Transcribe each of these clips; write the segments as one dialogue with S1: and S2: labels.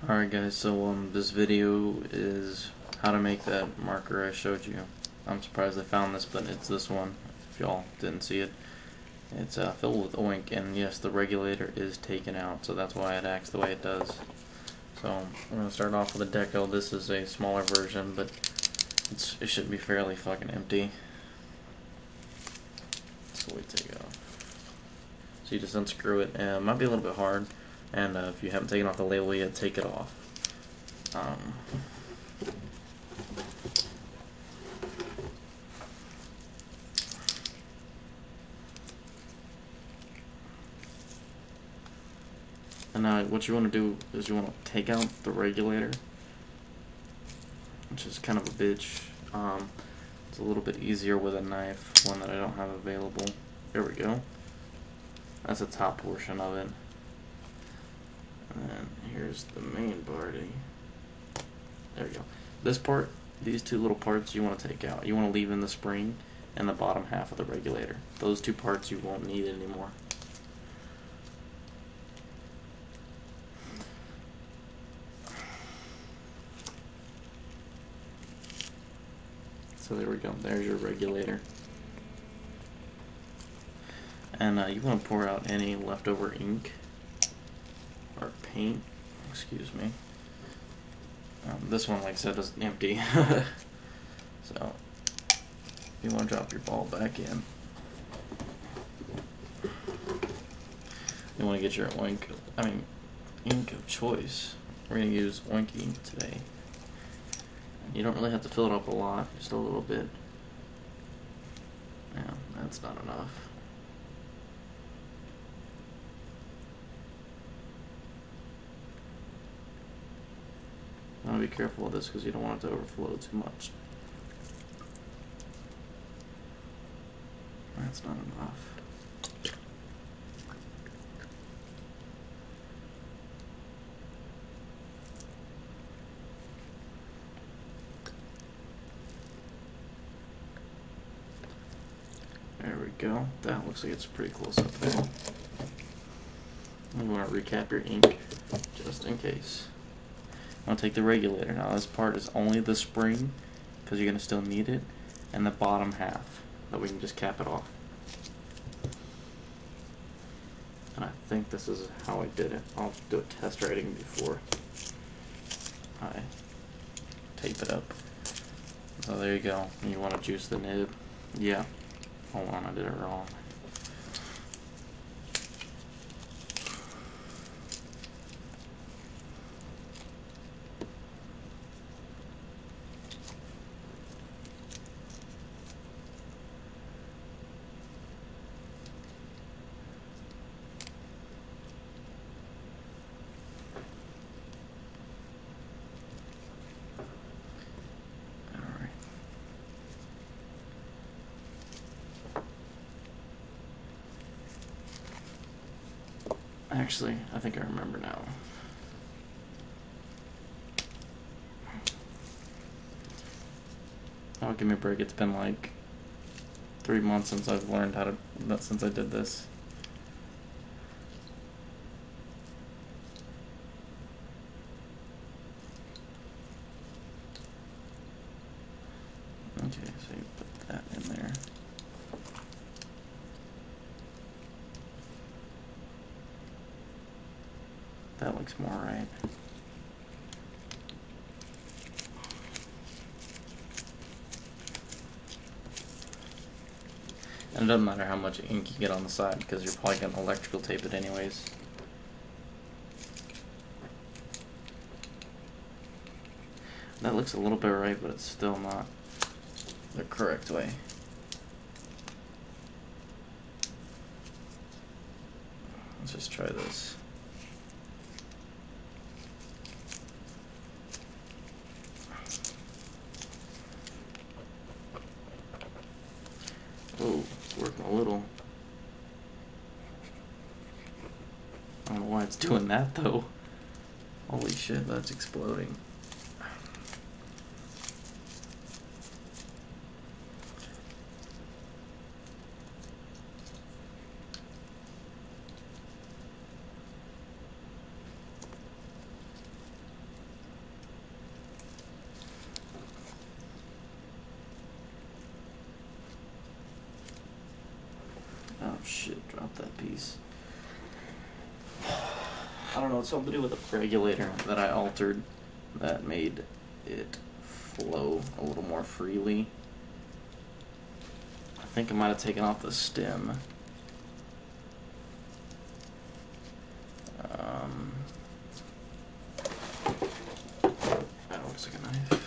S1: Alright guys, so this video is how to make that marker I showed you. I'm surprised I found this, but it's this one, if y'all didn't see it. It's filled with oink, and yes, the regulator is taken out, so that's why it acts the way it does. So we're going to start off with a deco. This is a smaller version, but it should be fairly fucking empty. So we take it off. So you just unscrew it, and it might be a little bit hard, and if you haven't taken off the label yet, take it off. And now what you want to do is you want to take out the regulator, which is kind of a bitch. It's a little bit easier with a knife, one that I don't have available. There we go. That's the top portion of it. And then here's the main body. There we go. This part, these two little parts you want to take out. You want to leave in the spring and the bottom half of the regulator. Those two parts you won't need anymore. So there we go, there's your regulator. And you want to pour out any leftover ink or paint, excuse me. This one, like I said, is empty. So you want to drop your ball back in. You want to get your ink of choice. We're going to use oink ink today. You don't really have to fill it up a lot, just a little bit. Yeah, that's not enough. You want to be careful with this because you don't want it to overflow too much. That's not enough. There we go. That looks like it's pretty close up there. You want to recap your ink just in case. I'm going to take the regulator. Now this part is only the spring because you're going to still need it, and the bottom half that we can just cap it off. And I think this is how I did it. I'll do a test writing before I tape it up. So there you go. You want to juice the nib. Yeah. Hold on, I did it wrong. Actually, I think I remember now. Oh, give me a break. It's been like 3 months since I've learned how to, since I did this. Okay, so you put that in there. That looks more right. And it doesn't matter how much ink you get on the side because you're probably going to electrical tape it anyways. That looks a little bit right, but it's still not the correct way. Let's just try this. Oh, it's working a little. I don't know why it's doing that though. Holy shit, that's exploding. that piece. I don't know, it's something to do with the regulator that I altered that made it flow a little more freely. I think I might have taken off the stem. That looks like a knife.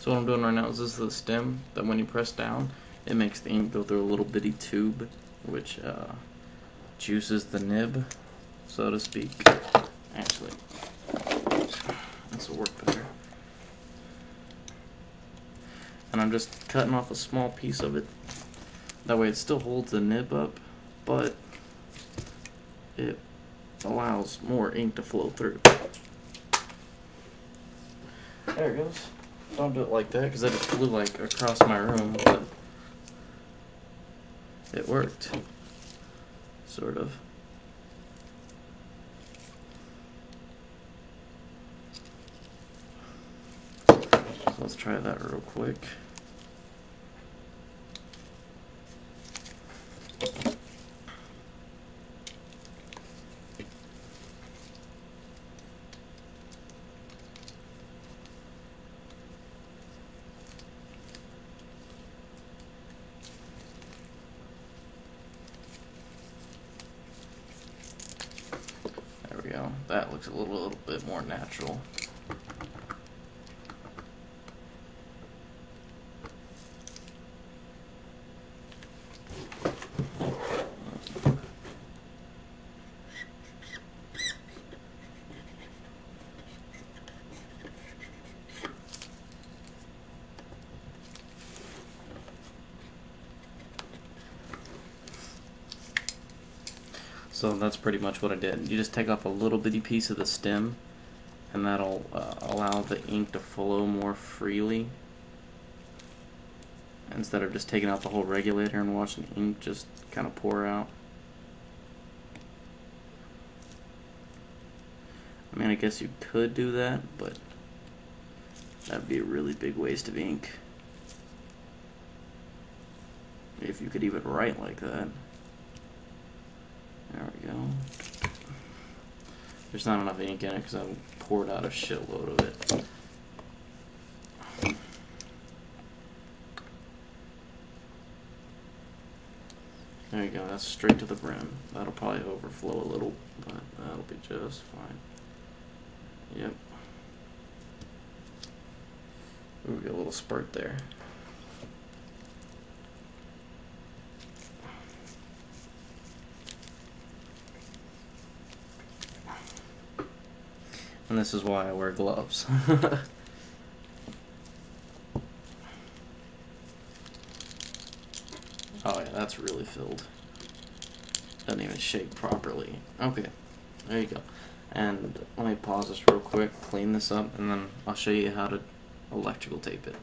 S1: So what I'm doing right now is this is the stem that when you press down, it makes the ink go through a little bitty tube, which juices the nib, so to speak. Actually, this will work better. And I'm just cutting off a small piece of it. That way it still holds the nib up, but it allows more ink to flow through. There it goes. Don't do it like that, because I just flew like across my room, but it worked. Sort of. So let's try that real quick. That looks a little bit more natural. So that's pretty much what I did. You just take off a little bitty piece of the stem, and that'll allow the ink to flow more freely, instead of just taking out the whole regulator and watching the ink just kind of pour out. I mean, I guess you could do that, but that'd be a really big waste of ink. If you could even write like that. There we go. There's not enough ink in it because I poured out a shitload of it. There you go, that's straight to the brim. That'll probably overflow a little, but that'll be just fine. Yep. Ooh, we got a little spurt there. And this is why I wear gloves. Oh yeah, that's really filled. Doesn't even shake properly. Okay, there you go. And let me pause this real quick, clean this up, and then I'll show you how to electrical tape it.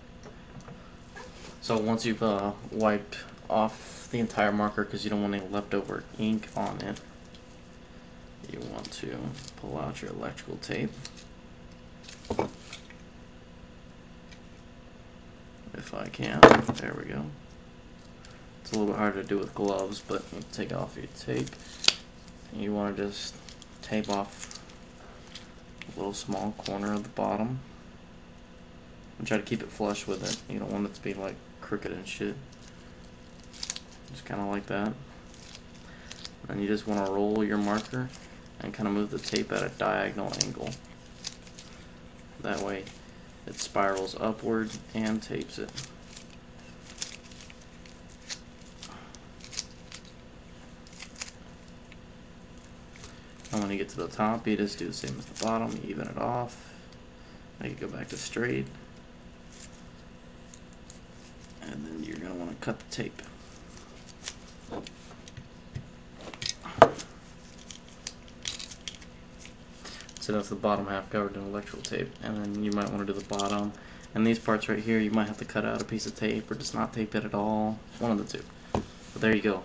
S1: So once you've wiped off the entire marker, because you don't want any leftover ink on it, you want to pull out your electrical tape. If I can. There we go. It's a little bit harder to do with gloves, but you take off your tape. And you want to just tape off a little small corner of the bottom. And try to keep it flush with it. You don't want it to be like crooked and shit. Just kind of like that. And you just want to roll your marker and kind of move the tape at a diagonal angle. That way it spirals upward and tapes it. And when you get to the top, you just do the same as the bottom, you even it off, make it go back to straight, and then you're going to want to cut the tape. So that's the bottom half covered in electrical tape. And then you might want to do the bottom. And these parts right here, you might have to cut out a piece of tape or just not tape it at all. One of the two. But there you go.